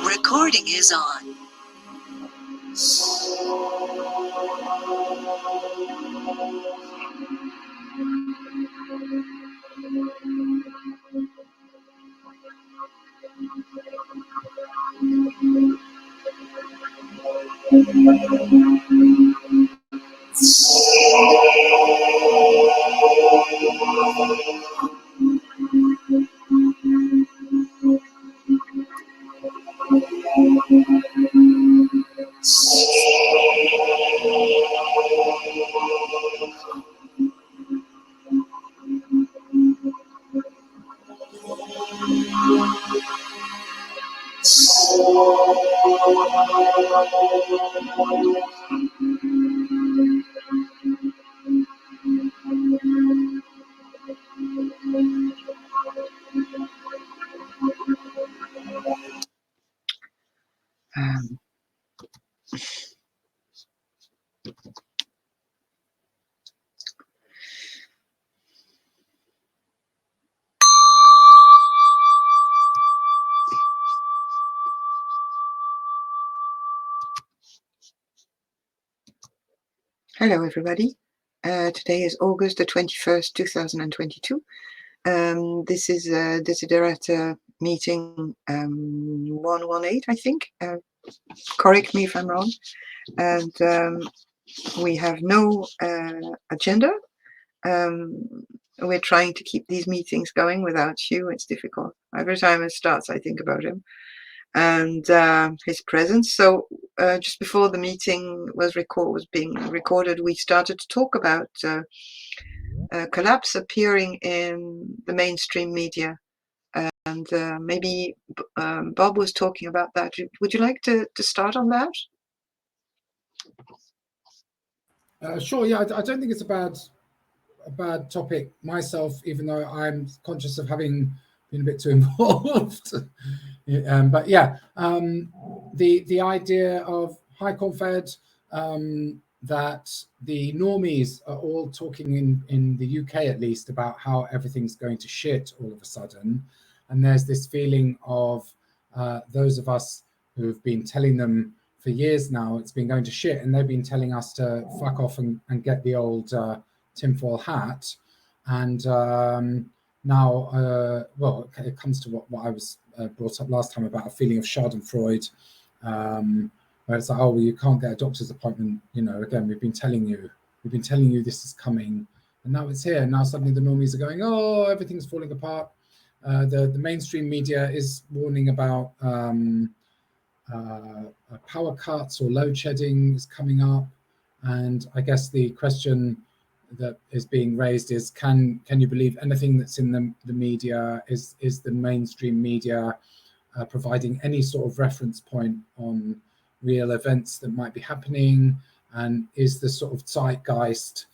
Recording is on. Hello, everybody. Today is August the 21st, 2022. This is a Desiderata meeting 118, I think. Correct me if I'm wrong. And we have no agenda. We're trying to keep these meetings going without you. It's difficult. Every time it starts, I think about him and his presence. So just before the meeting was being recorded, we started to talk about collapse appearing in the mainstream media, and maybe Bob was talking about that. Would you like to start on that? Sure. Yeah, I don't think it's a bad topic myself, even though I'm conscious of having been a bit too involved. But yeah, the idea of High Court Fed, that the normies are all talking in the UK at least about how everything's going to shit all of a sudden, and there's this feeling of those of us who've been telling them for years now it's been going to shit, and they've been telling us to fuck off and get the old tinfoil hat. And now, well, it comes to what I was brought up last time about a feeling of schadenfreude, where it's like, oh, well, you can't get a doctor's appointment. You know, again, we've been telling you this is coming, and now it's here. Now suddenly the normies are going, oh, everything's falling apart. The mainstream media is warning about power cuts or load shedding is coming up, and I guess the question that is being raised is, can you believe anything that's in the media? Is the mainstream media providing any sort of reference point on real events that might be happening? And is the sort of zeitgeist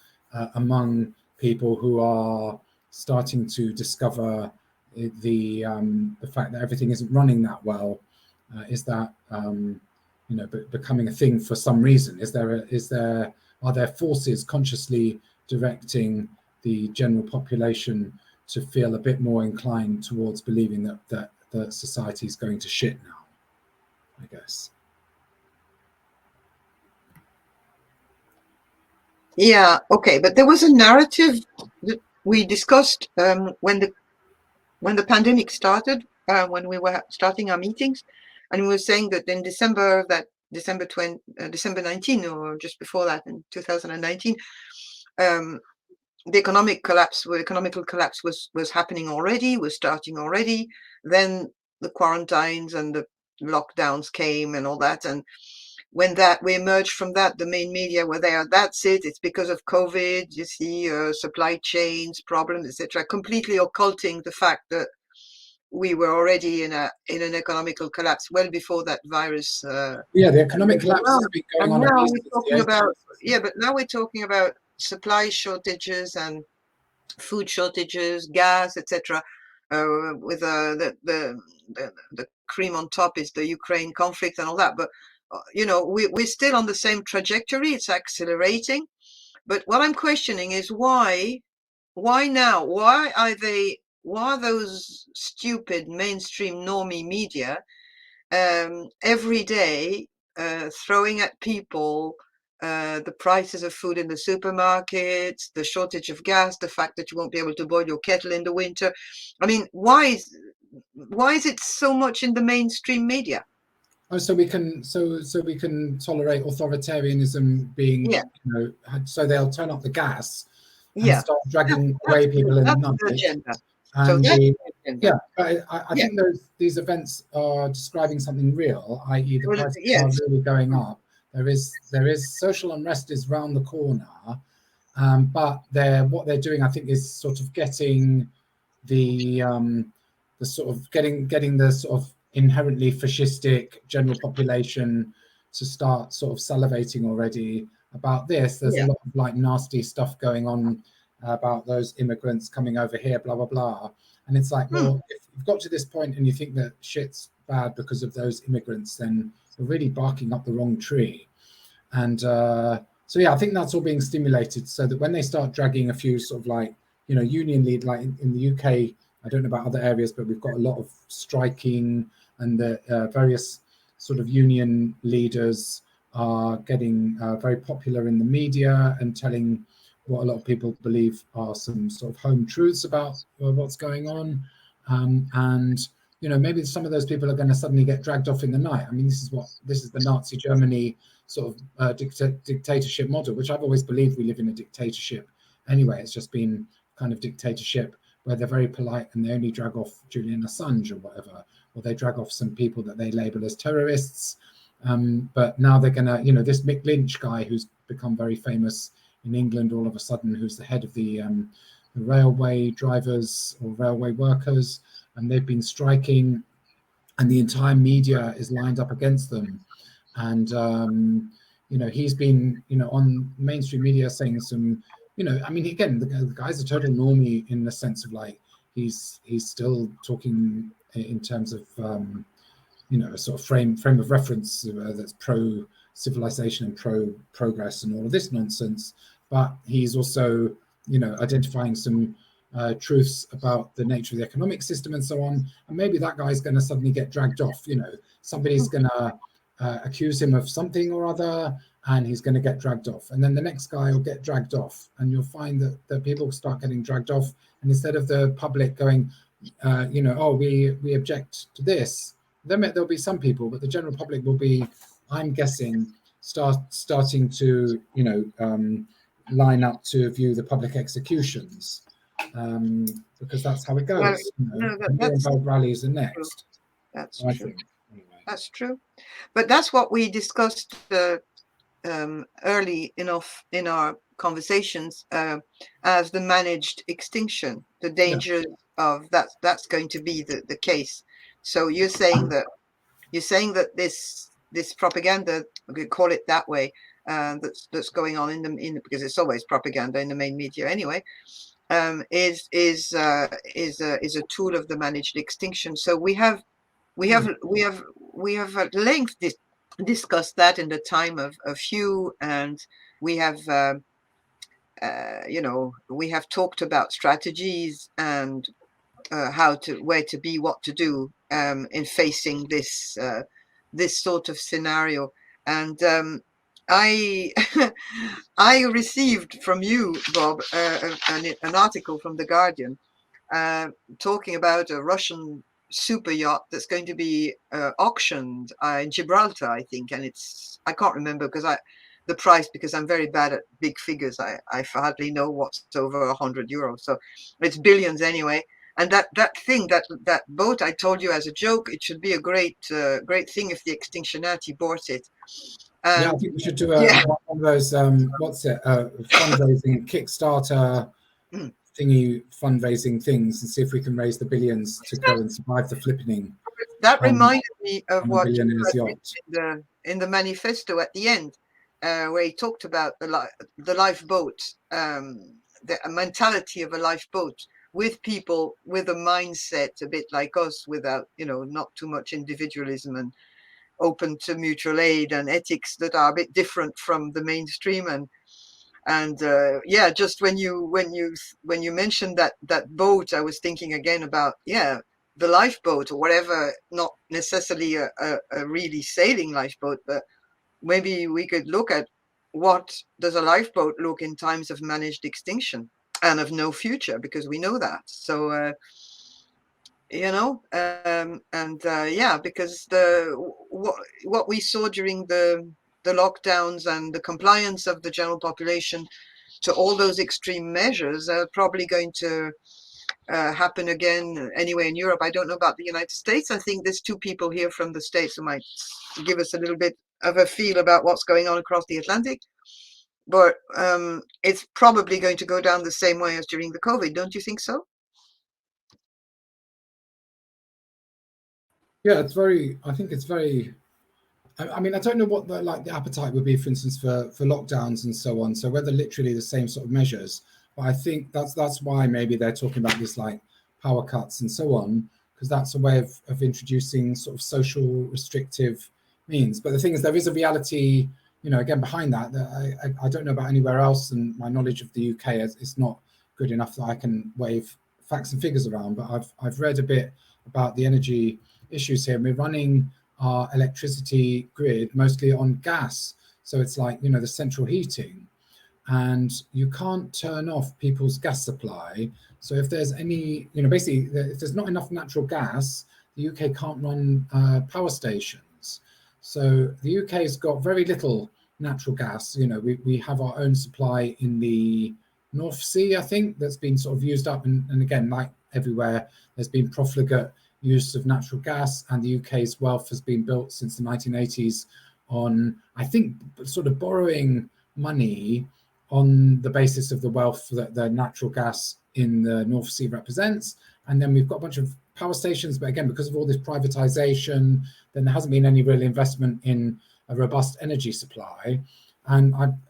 among people who are starting to discover the fact that everything isn't running that well, is that becoming a thing for some reason? Are there forces consciously directing the general population to feel a bit more inclined towards believing that society is going to shit now, I guess? Yeah, okay, but there was a narrative that we discussed when the pandemic started, when we were starting our meetings, and we were saying that in December 19, or just before that, in 2019, the economical collapse was happening already, was starting already. Then the quarantines and the lockdowns came and all that, and when we emerged from that, the main media were there. That's it. It's because of COVID. You see, supply chains problems, etc., completely occulting the fact that we were already in an economical collapse well before that virus. The economic collapse has been going on. Now we're talking about but now we're talking about supply shortages and food shortages, gas, etc. With the cream on top is the Ukraine conflict and all that. But we're still on the same trajectory. It's accelerating. But what I'm questioning is why now? Why are those stupid mainstream normie media every day throwing at people the prices of food in the supermarkets, the shortage of gas, the fact that you won't be able to boil your kettle in the winter. I mean, why is it so much in the mainstream media? Oh, so we can tolerate authoritarianism being, Yeah, so they'll turn up the gas and yeah, start dragging away people in the that's the night. agenda. So And that's the the agenda. Yeah, but I Yeah, think these events are describing something real, i.e., the well, prices are yes. really going up. There is social unrest is round the corner, but what they're doing, I think, is sort of getting the sort of getting the sort of inherently fascistic general population to start sort of salivating already about this. There's a Yeah. lot of like nasty stuff going on about those immigrants coming over here, blah blah blah. And it's like, Hmm. well, if you've got to this point and you think that shit's bad because of those immigrants, then you're really barking up the wrong tree. And so yeah, I think that's all being stimulated so that when they start dragging a few sort of like, union lead, like in the UK, I don't know about other areas, but we've got a lot of striking, and the various sort of union leaders are getting very popular in the media and telling what a lot of people believe are some sort of home truths about what's going on. And maybe some of those people are going to suddenly get dragged off in the night. I mean, this is the Nazi Germany sort of dictatorship model, which I've always believed we live in a dictatorship. Anyway, it's just been kind of dictatorship where they're very polite and they only drag off Julian Assange or whatever, or they drag off some people that they label as terrorists. But now they're going to, this Mick Lynch guy who's become very famous in England all of a sudden, who's the head of the railway drivers or railway workers, and they've been striking, and the entire media is lined up against them. And he's been on mainstream media saying some, I mean, again, the guy's a total normie in the sense of like he's still talking in terms of a sort of frame of reference that's pro civilization and pro progress and all of this nonsense, but he's also identifying some truths about the nature of the economic system and so on. And maybe that guy's going to suddenly get dragged off. Somebody's going to accuse him of something or other, and he's going to get dragged off. And then the next guy will get dragged off, and you'll find that people start getting dragged off. And instead of the public going, oh, we object to this, then there'll be some people, but the general public will be, I'm guessing, starting to line up to view the public executions, because that's how it Well, goes. no, Nuremberg rallies are true. next, That's I true. think. Anyway. That's true. But that's what we discussed early enough in our conversations as the managed extinction, the Yeah. dangers of that. That's going to be the case. So you're saying that this propaganda, we could call it that way, that's going on because it's always propaganda in the main media anyway, is a tool of the managed extinction. So we have at length discussed that in the time of Hugh, and we have we have talked about strategies and where to be, what to do in facing this sort of scenario. And I I received from you, Bob, an article from the Guardian uh, talking about a Russian super yacht that's going to be auctioned in Gibraltar, I think, and I can't remember the price, because I'm very bad at big figures. I hardly know what's over €100, so it's billions anyway. And that boat, I told you as a joke, it should be a great thing if the Extinctionati bought it. Yeah, I And think we should do yeah, one of those, what's it, fundraising Kickstarter mm, thingy fundraising things and see if we can raise the billions to go and survive the flippening that on, reminded me of on a what you billionaire's had yacht. written in the manifesto at the end, where he talked about the lifeboat, the mentality of a lifeboat, with people with a mindset a bit like us, without not too much individualism, and open to mutual aid and ethics that are a bit different from the mainstream. And yeah, just when you mentioned that boat, I was thinking again about, yeah, the lifeboat or whatever, not necessarily a really sailing lifeboat, but maybe we could look at what does a lifeboat look in times of managed extinction and of no future, because we know that. So, yeah, because what we saw during the lockdowns and the compliance of the general population to all those extreme measures are probably going to happen again anyway in Europe. I don't know about the United States. I think there's two people here from the States who might give us a little bit of a feel about what's going on across the Atlantic. But it's probably going to go down the same way as during the COVID. Don't you think so? Yeah, I think it's very. I mean, I don't know what the appetite would be, for instance, for lockdowns and so on. So whether literally the same sort of measures, but I think that's why maybe they're talking about this like power cuts and so on, because that's a way of introducing sort of social restrictive means. But the thing is, there is a reality, again behind that I don't know about anywhere else, and my knowledge of the UK is not good enough that I can wave facts and figures around. But I've read a bit about the energy issues here. We're running our electricity grid mostly on gas. So it's like, the central heating, and you can't turn off people's gas supply. So if there's any, basically, if there's not enough natural gas, the UK can't run power stations. So the UK's got very little natural gas. We have our own supply in the North Sea, I think, that's been sort of used up. And again, like everywhere, there's been profligate use of natural gas, and the UK's wealth has been built since the 1980s on, I think, sort of borrowing money on the basis of the wealth that the natural gas in the North Sea represents. And then we've got a bunch of power stations, but again, because of all this privatization, then there hasn't been any real investment in a robust energy supply. And I'm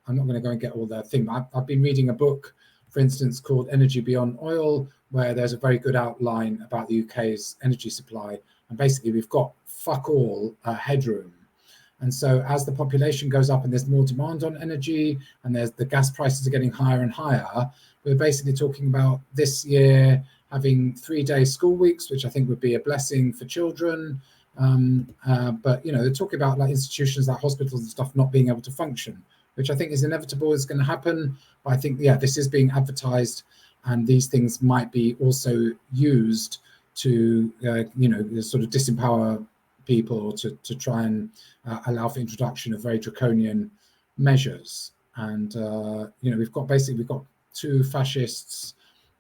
not going to go and get all the thing. I've been reading a book, for instance, called Energy Beyond Oil, where there's a very good outline about the UK's energy supply. And basically, we've got fuck all headroom. And so as the population goes up and there's more demand on energy, and there's the gas prices are getting higher and higher, we're basically talking about this year having 3-day school weeks, which I think would be a blessing for children. But they're talking about like institutions like hospitals and stuff not being able to function, which I think is inevitable, is going to happen. But I think, this is being advertised, and these things might be also used to, sort of disempower people, to try and allow for introduction of very draconian measures. And, we've got two fascists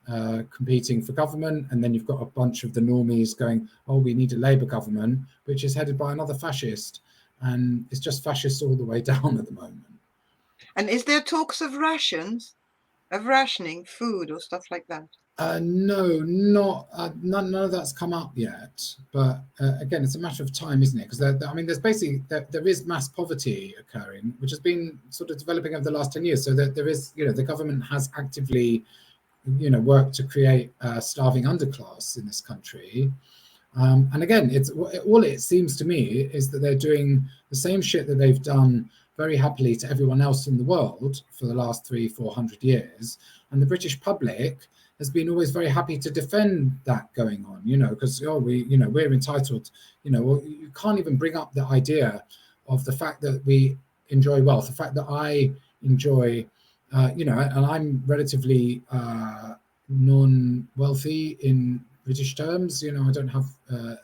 competing for government, and then you've got a bunch of the normies going, oh, we need a Labour government, which is headed by another fascist. And it's just fascists all the way down at the moment. And is there talks of rationing food or stuff like that? No, not none of that's come up yet. But again, it's a matter of time, isn't it? Because there's basically there is mass poverty occurring, which has been sort of developing over the last 10 years. So that there is, the government has actively, worked to create a starving underclass in this country. And again, all it seems to me is that they're doing the same shit that they've done very happily to everyone else in the world for the last 300-400 years, and the British public has been always very happy to defend that going on, because we're entitled, you can't even bring up the idea of the fact that we enjoy wealth, the fact that I enjoy, and I'm relatively non-wealthy in British terms. I don't have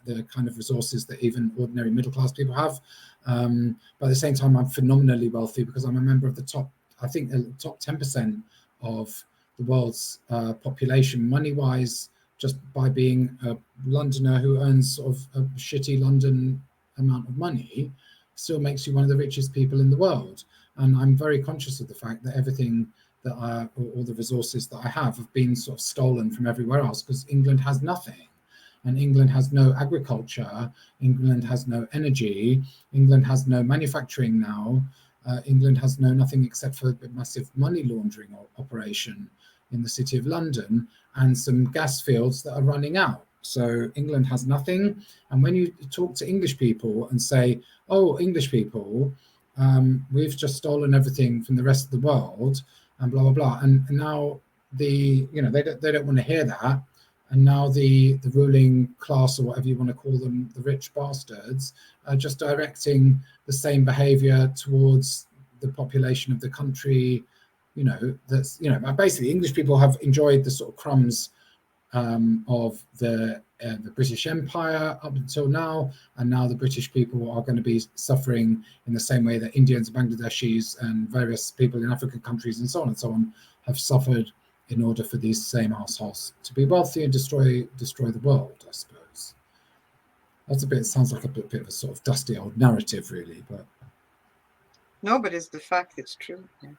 the kind of resources that even ordinary middle class people have. But at the same time, I'm phenomenally wealthy because I'm a member of the top 10% of the world's population money-wise, just by being a Londoner who earns sort of a shitty London amount of money, still makes you one of the richest people in the world. And I'm very conscious of the fact that everything that all the resources that I have been sort of stolen from everywhere else, because England has nothing. And England has no agriculture, England has no energy, England has no manufacturing now, England has nothing except for a massive money laundering operation in the city of London, and some gas fields that are running out. So England has nothing. And when you talk to English people and say, oh, English people, we've just stolen everything from the rest of the world, and blah, blah, blah. And now they don't want to hear that. and now the ruling class, or whatever you want to call them, the rich bastards, are just directing the same behavior towards the population of the country. That's basically English people have enjoyed the sort of crumbs of the British Empire up until now, and now the British people are going to be suffering in the same way that Indians, Bangladeshis, and various people in African countries and so on have suffered in order for these same assholes to be wealthy and destroy the world, I suppose. Sounds like a bit of a sort of dusty old narrative, really, but No, but it's the fact, it's true. Yeah.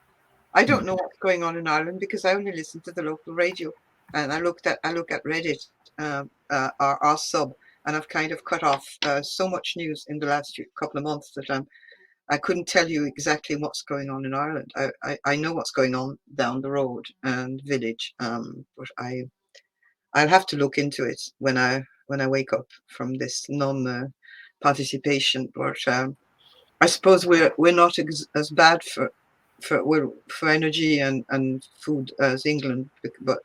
I don't know what's going on in Ireland because I only listen to the local radio, and I look at Reddit, our sub, and I've kind of cut off so much news in the last couple of months that I couldn't tell you exactly what's going on in Ireland. I know what's going on down the road and village, but I'll have to look into it when I wake up from this non participation. But I suppose we're not as bad for energy and food as England, but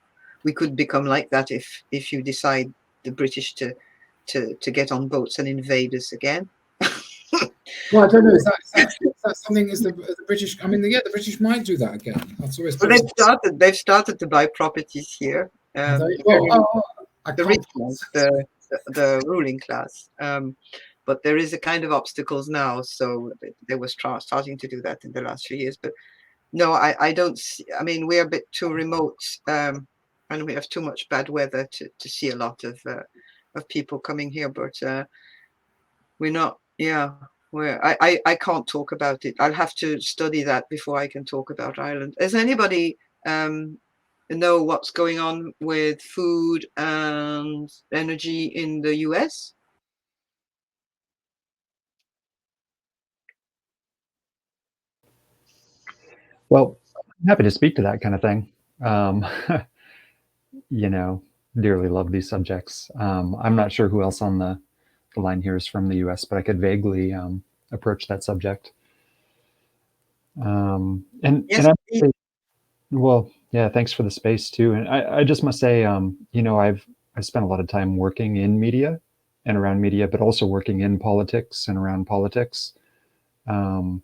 we could become like that if you decide, the British, to get on boats and invade us again. well, I don't know. Is that something? Is the British? I mean, the British might do that again. That's always But possible. they've started to buy properties here. The rich ones, the ruling class. But there is a kind of obstacles now, so they were starting to do that in the last few years. But no, I don't see. I mean, we're a bit too remote, and we have too much bad weather to see a lot of people coming here. But we're not. Yeah, I can't talk about it. I'll have to study that before I can talk about Ireland. Does anybody know what's going on with food and energy in the US? Well, I'm happy to speak to that kind of thing. Dearly love these subjects. I'm not sure who else on the line here is from the US, but I could vaguely approach that subject. Yes, well, yeah, thanks for the space too. And I just must say, I spent a lot of time working in media and around media, but also working in politics and around politics. And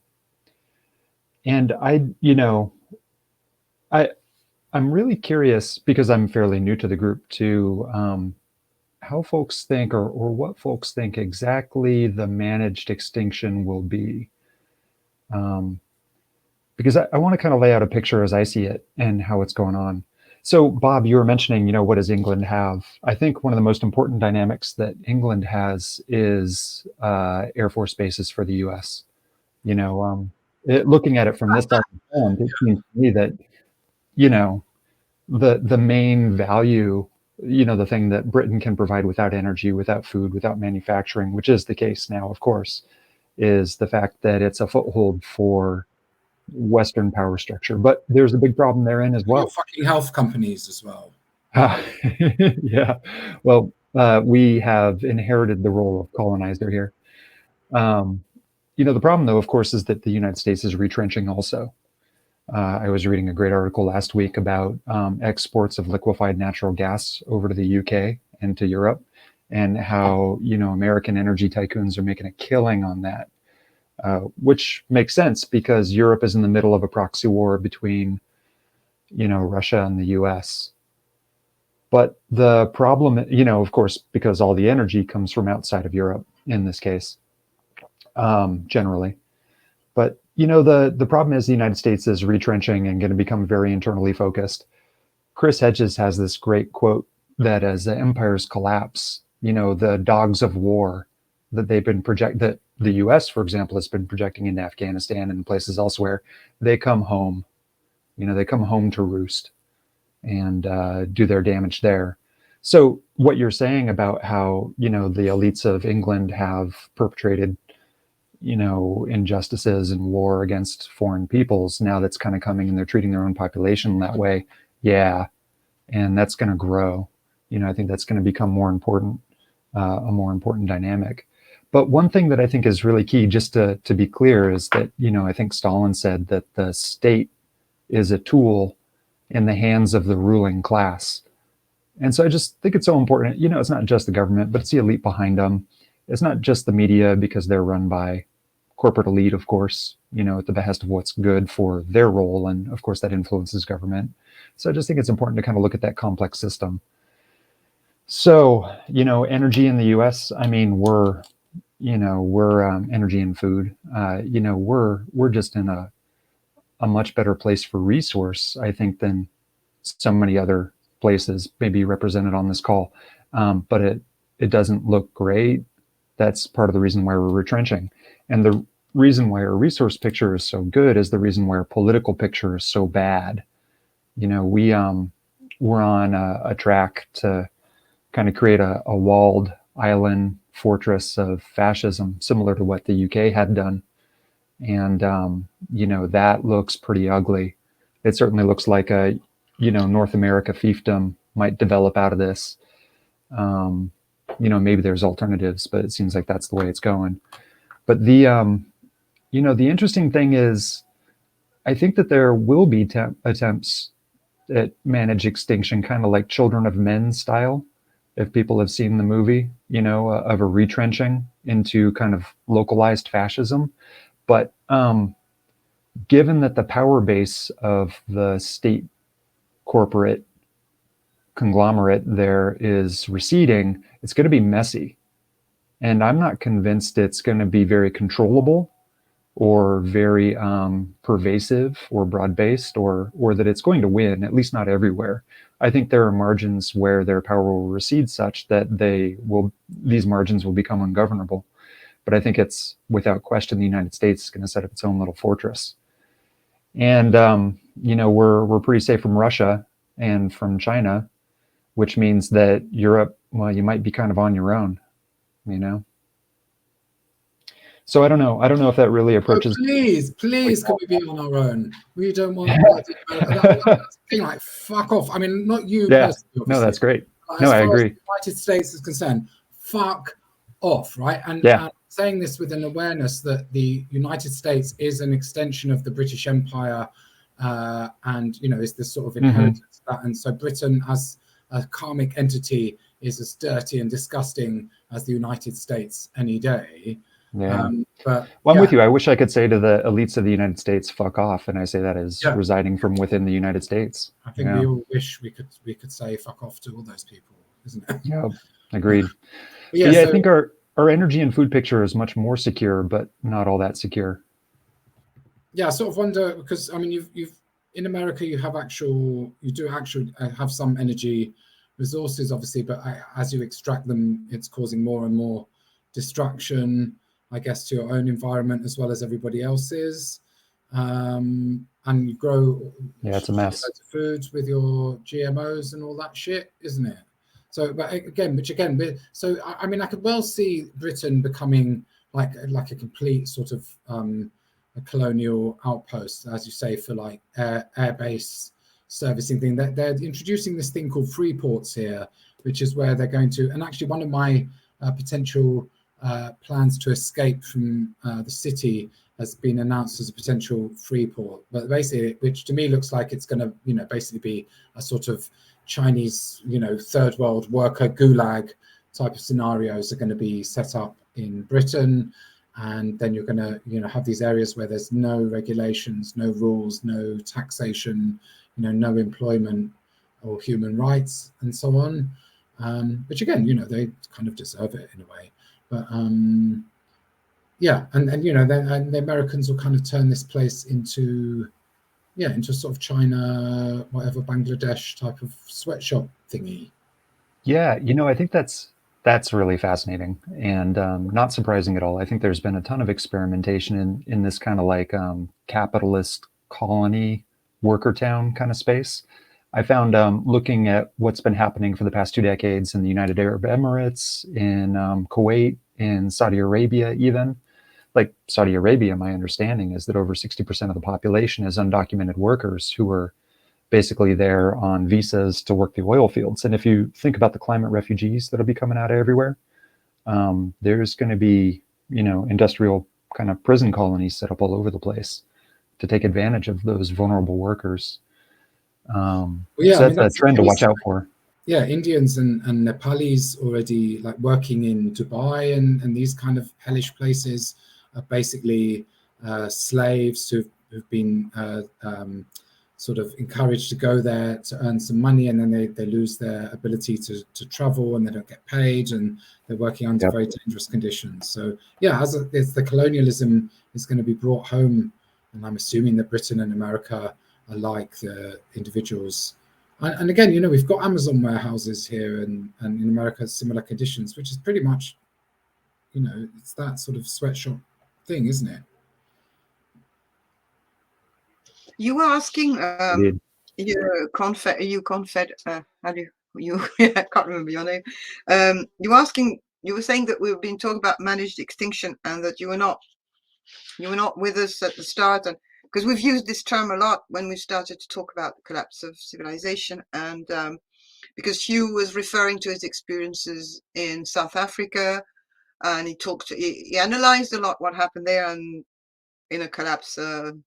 I'm really curious, because I'm fairly new to the group, to how folks think, or what folks think exactly the managed extinction will be. Because I want to kind of lay out a picture as I see it and how it's going on. So, Bob, you were mentioning, what does England have? I think one of the most important dynamics that England has is Air Force bases for the US. Looking at it from this side of the pond, it seems to me that, the main value, the thing that Britain can provide without energy, without food, without manufacturing, which is the case now, of course, is the fact that it's a foothold for Western power structure. But there's a big problem therein as well. Your fucking health companies as well. Yeah. Well, we have inherited the role of colonizer here. The problem, though, of course, is that the United States is retrenching also. I was reading a great article last week about exports of liquefied natural gas over to the UK and to Europe, and how, American energy tycoons are making a killing on that, which makes sense because Europe is in the middle of a proxy war between, Russia and the US. But the problem, of course, because all the energy comes from outside of Europe in this case, generally. But the problem is the United States is retrenching and going to become very internally focused. Chris Hedges has this great quote that as the empires collapse, the dogs of war that they've been that the US, for example, has been projecting into Afghanistan and places elsewhere, they come home. They come home to roost and do their damage there. So what you're saying about how, the elites of England have perpetrated injustices and war against foreign peoples, now that's kind of coming and they're treating their own population that way. Yeah. And that's going to grow. I think that's going to become more important, a more important dynamic. But one thing that I think is really key, just to be clear, is that, I think Stalin said that the state is a tool in the hands of the ruling class. And so I just think it's so important. You know, it's not just the government, but it's the elite behind them. It's not just the media, because they're run by corporate elite, of course, you know, at the behest of what's good for their role. And of course, that influences government. So I just think it's important to kind of look at that complex system. So, you know, energy in the US, I mean, we're energy and food. You know, we're just in a much better place for resource, I think, than so many other places maybe represented on this call. But it doesn't look great. That's part of the reason why we're retrenching. And the reason why our resource picture is so good is the reason why our political picture is so bad. You know, we're on a track to kind of create a walled island fortress of fascism, similar to what the UK had done. And, you know, that looks pretty ugly. It certainly looks like a, you know, North America fiefdom might develop out of this. You know, maybe there's alternatives, but it seems like that's the way it's going. But the, you know, the interesting thing is, I think that there will be attempts at manage extinction, kind of like Children of Men style. If people have seen the movie, you know, of a retrenching into kind of localized fascism. But given that the power base of the state corporate conglomerate there is receding, it's going to be messy. And I'm not convinced it's going to be very controllable or very pervasive or broad-based, or that it's going to win, at least not everywhere. I think there are margins where their power will recede such that these margins will become ungovernable. But I think it's without question the United States is going to set up its own little fortress. And you know, we're pretty safe from Russia and from China, which means that Europe, well, you might be kind of on your own, you know. So I don't know. I don't know if that really approaches. Oh, please, can we be on our own? We don't want that's like fuck off. I mean, not you personally. Obviously. No, that's great. As I far agree. As the United States is concerned, fuck off, right? And saying this with an awareness that the United States is an extension of the British Empire, and you know, is this sort of inheritance that, and so Britain as a karmic entity is as dirty and disgusting as the United States any day. Yeah. But I'm with you. I wish I could say to the elites of the United States, fuck off. And I say that as residing from within the United States. I think we all wish we could say fuck off to all those people, isn't it? Yeah, agreed. So, I think our energy and food picture is much more secure, but not all that secure. Yeah, I sort of wonder, because I mean, you've in America you do actually have some energy resources, obviously, but as you extract them, it's causing more and more destruction, I guess, to your own environment as well as everybody else's. And you grow it's a mess. Foods with your GMOs and all that shit, isn't it? So, so I mean, I could well see Britain becoming like a complete sort of a colonial outpost, as you say, for like airbase servicing thing. They're introducing this thing called free ports here, which is where they're going to. And actually, one of my potential plans to escape from the city has been announced as a potential free port, but basically, which to me looks like it's going to, you know, basically be a sort of Chinese, you know, third world worker gulag type of scenarios are going to be set up in Britain, and then you're going to, you know, have these areas where there's no regulations, no rules, no taxation, you know, no employment or human rights, and so on. Which again, you know, they kind of deserve it in a way. But and you know, the Americans will kind of turn this place into sort of China, whatever, Bangladesh type of sweatshop thingy. Yeah, you know, I think that's really fascinating and not surprising at all. I think there's been a ton of experimentation in this kind of like capitalist colony worker town kind of space. I found looking at what's been happening for the past 2 decades in the United Arab Emirates, in Kuwait, in Saudi Arabia, even. Like Saudi Arabia, my understanding is that over 60% of the population is undocumented workers who are basically there on visas to work the oil fields. And if you think about the climate refugees that'll be coming out of everywhere, there's going to be, you know, industrial kind of prison colonies set up all over the place to take advantage of those vulnerable workers. So that's a trend to watch out for. yeah, Indians and Nepalis already like working in Dubai and these kind of hellish places are basically slaves who've been sort of encouraged to go there to earn some money, and then they lose their ability to travel, and they don't get paid, and they're working under Yep. very dangerous conditions. So yeah, it's the colonialism is going to be brought home, and I'm assuming that Britain and America are like the individuals. And again, we've got Amazon warehouses here and in America, similar conditions, which is pretty much, it's that sort of sweatshop thing, isn't it? You were asking Indeed. how do you I can't remember your name. You were saying that we've been talking about managed extinction and that you were not with us at the start, and because we've used this term a lot when we started to talk about the collapse of civilization, and because Hugh was referring to his experiences in South Africa, and he analyzed a lot what happened there, and in a collapse,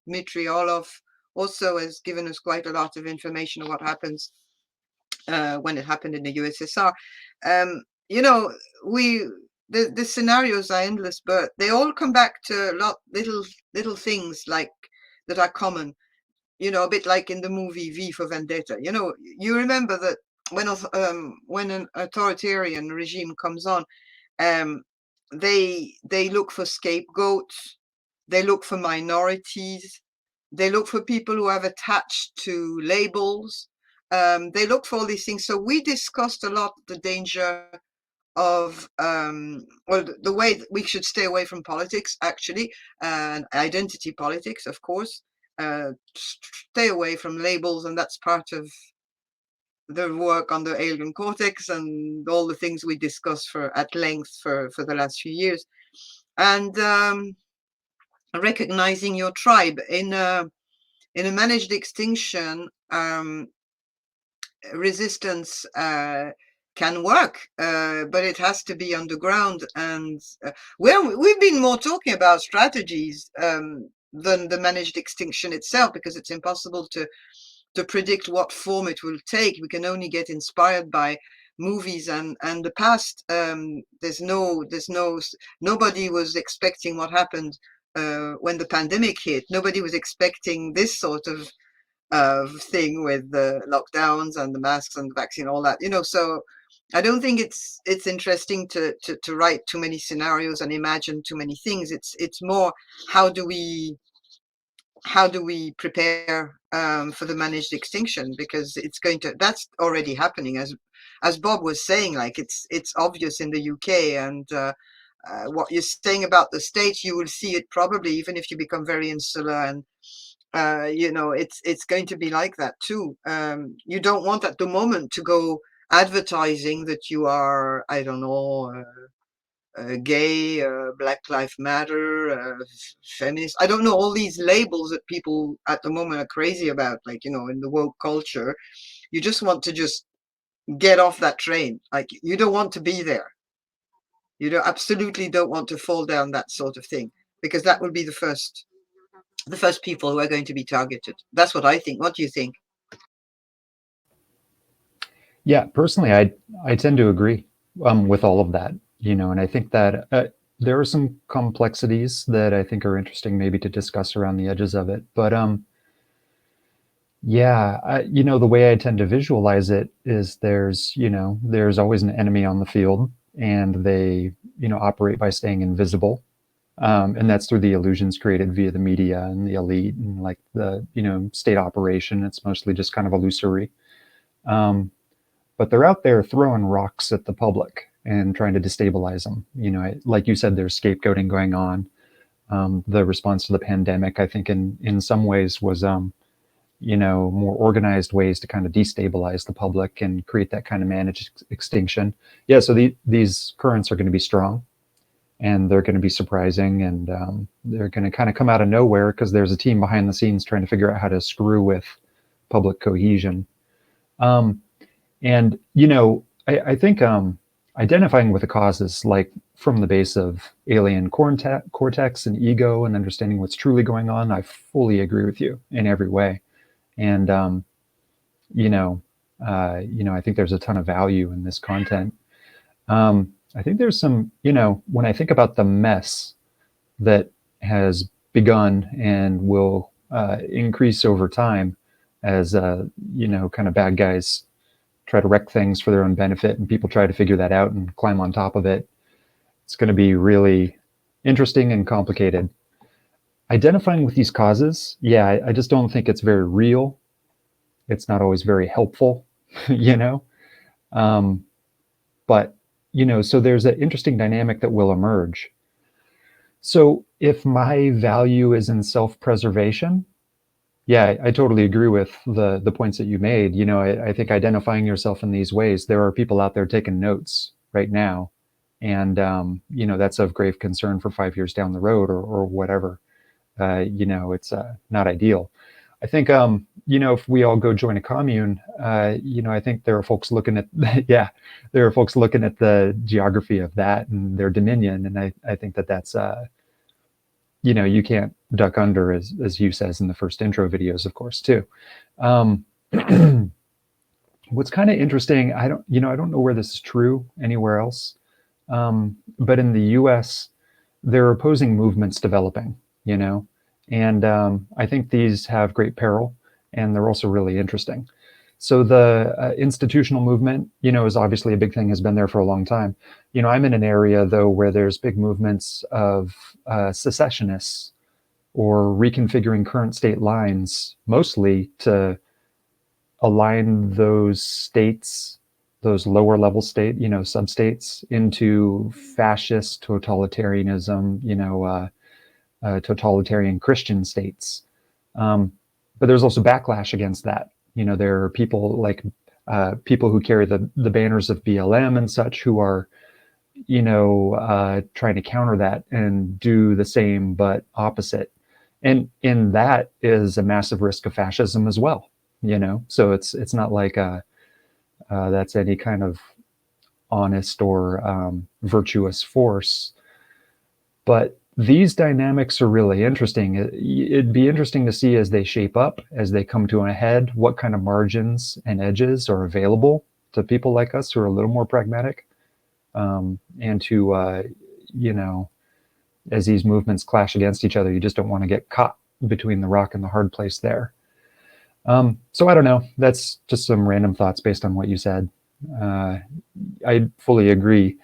Dmitry Orlov also has given us quite a lot of information on what happens when it happened in the USSR. You know, the scenarios are endless, but they all come back to little things like that are common. A bit like in the movie V for Vendetta. You remember that when an authoritarian regime comes on, um, they look for scapegoats, they look for minorities, they look for people who have attached to labels. They look for all these things. So we discussed a lot the danger of the way that we should stay away from politics, actually, and identity politics, of course. Stay away from labels, and that's part of the work on the alien cortex and all the things we discussed at length for the last few years. And recognizing your tribe in a managed extinction, resistance can work, but it has to be underground. And we've been more talking about strategies than the managed extinction itself, because it's impossible to predict what form it will take. We can only get inspired by movies and the past. Nobody was expecting what happened when the pandemic hit. Nobody was expecting this sort of thing with the lockdowns and the masks and the vaccine, all that. So I don't think it's interesting to write too many scenarios and imagine too many things. It's more, how do we prepare for the managed extinction, because that's already happening, as Bob was saying. Like, it's obvious in the UK, and what you're saying about the States, you will see it probably even if you become very insular, and it's going to be like that too. You don't want at the moment to go advertising that you are, I don't know, gay, Black Lives Matter, feminist. I don't know, all these labels that people at the moment are crazy about, like, in the woke culture. You just want to just get off that train. Like, you don't want to be there. You absolutely don't want to fall down that sort of thing, because that will be the first people who are going to be targeted. That's what I think. What do you think? Yeah, personally, I tend to agree with all of that, and I think that there are some complexities that I think are interesting maybe to discuss around the edges of it. But yeah, the way I tend to visualize it is there's always an enemy on the field, and they, operate by staying invisible. And that's through the illusions created via the media and the elite and like the, state operation. It's mostly just kind of illusory. But they're out there throwing rocks at the public and trying to destabilize them. Like you said, there's scapegoating going on. The response to the pandemic, I think, in some ways was, more organized ways to kind of destabilize the public and create that kind of managed extinction. Yeah, so these currents are going to be strong, and they're going to be surprising, and they're going to kind of come out of nowhere because there's a team behind the scenes trying to figure out how to screw with public cohesion. And, I think identifying with the causes, like from the base of alien cortex and ego and understanding what's truly going on, I fully agree with you in every way. And, I think there's a ton of value in this content. I think there's some, when I think about the mess that has begun and will increase over time as, kind of bad guys try to wreck things for their own benefit and people try to figure that out and climb on top of it. It's going to be really interesting and complicated. Identifying with these causes, yeah, I just don't think it's very real. It's not always very helpful, you know? But, so there's an interesting dynamic that will emerge. So if my value is in self-preservation, yeah, I totally agree with the points that you made. I think identifying yourself in these ways, there are people out there taking notes right now. And, that's of grave concern for 5 years down the road or whatever. It's not ideal. I think, if we all go join a commune, I think there are folks looking at, yeah, there are folks looking at the geography of that and their dominion. And I think that's, you can't duck under, as Hugh says in the first intro videos, of course, too. What's kind of interesting, I don't know where this is true anywhere else, but in the U.S., there are opposing movements developing, and I think these have great peril, and they're also really interesting. So the institutional movement, is obviously a big thing, has been there for a long time. I'm in an area, though, where there's big movements of secessionists or reconfiguring current state lines, mostly to align those states, those lower level state, substates, into fascist totalitarianism, totalitarian Christian states. But there's also backlash against that. There are people like people who carry the banners of BLM and such who are, trying to counter that and do the same but opposite. And in that is a massive risk of fascism as well. So it's not like that's any kind of honest or virtuous force. But these dynamics are really interesting. It'd be interesting to see as they shape up, as they come to a head, what kind of margins and edges are available to people like us who are a little more pragmatic, and to, as these movements clash against each other, you just don't want to get caught between the rock and the hard place there. So I don't know. That's just some random thoughts based on what you said. I fully agree.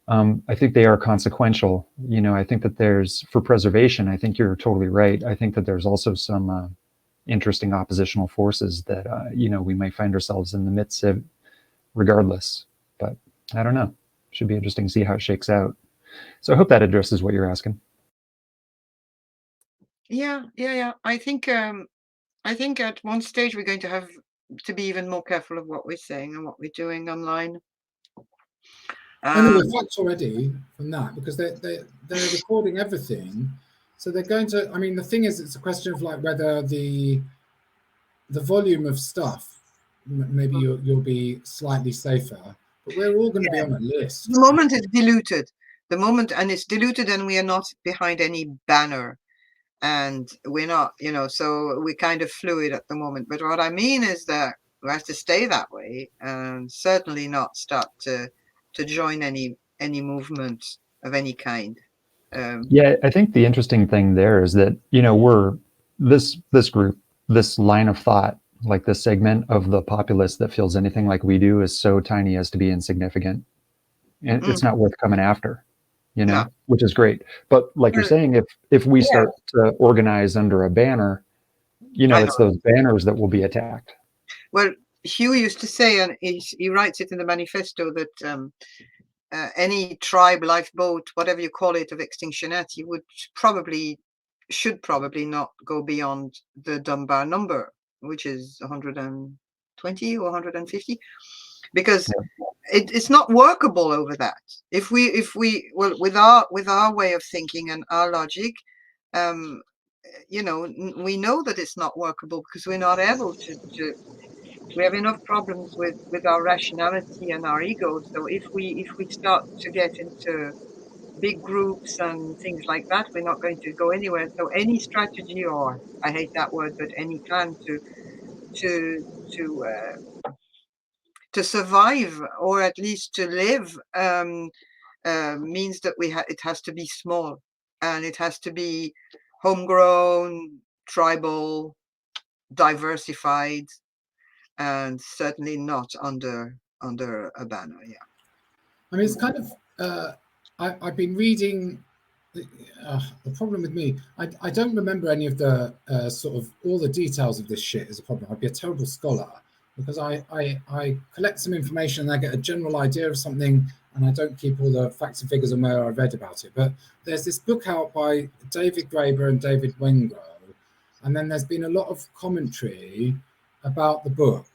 I think they are consequential. I think that there's, for preservation, I think you're totally right. I think that there's also some interesting oppositional forces that, we might find ourselves in the midst of regardless. But I don't know. Should be interesting to see how it shakes out. So I hope that addresses what you're asking. Yeah. I think at one stage we're going to have to be even more careful of what we're saying and what we're doing online. I know the facts already from that, because they're recording everything, so they're going to. I mean, the thing is, it's a question of like whether the volume of stuff, maybe you'll be slightly safer, but we're all going to be on a list. The moment it's diluted, and it's diluted, and we are not behind any banner, and we're not, so we're kind of fluid at the moment. But what I mean is that we have to stay that way, and certainly not start to join any movement of any kind. Yeah, I think the interesting thing there is that, we're this group, this line of thought, like this segment of the populace that feels anything like we do is so tiny as to be insignificant. And it's not worth coming after, No. which is great. But like you're saying, if we start to organize under a banner, it's those banners that will be attacked. Well, Hugh used to say, and he writes it in the manifesto, that any tribe, lifeboat, whatever you call it, of Extinction, you should probably not go beyond the Dunbar number, which is 120 or 150, because it's not workable over that. If we well, with our way of thinking and our logic, we know that it's not workable, because we're not able to. We have enough problems with our rationality and our ego. So if we start to get into big groups and things like that, we're not going to go anywhere. So any strategy, or I hate that word, but any plan to to survive, or at least to live, means that it has to be small, and it has to be homegrown, tribal, diversified, and certainly not under a banner. Yeah. I mean, it's kind of, I've been reading, the problem with me, I don't remember any of the sort of all the details of this shit is a problem. I'd be a terrible scholar because I collect some information and I get a general idea of something and I don't keep all the facts and figures on where I read about it. But there's this book out by David Graeber and David Wengrow, and then there's been a lot of commentary about the book.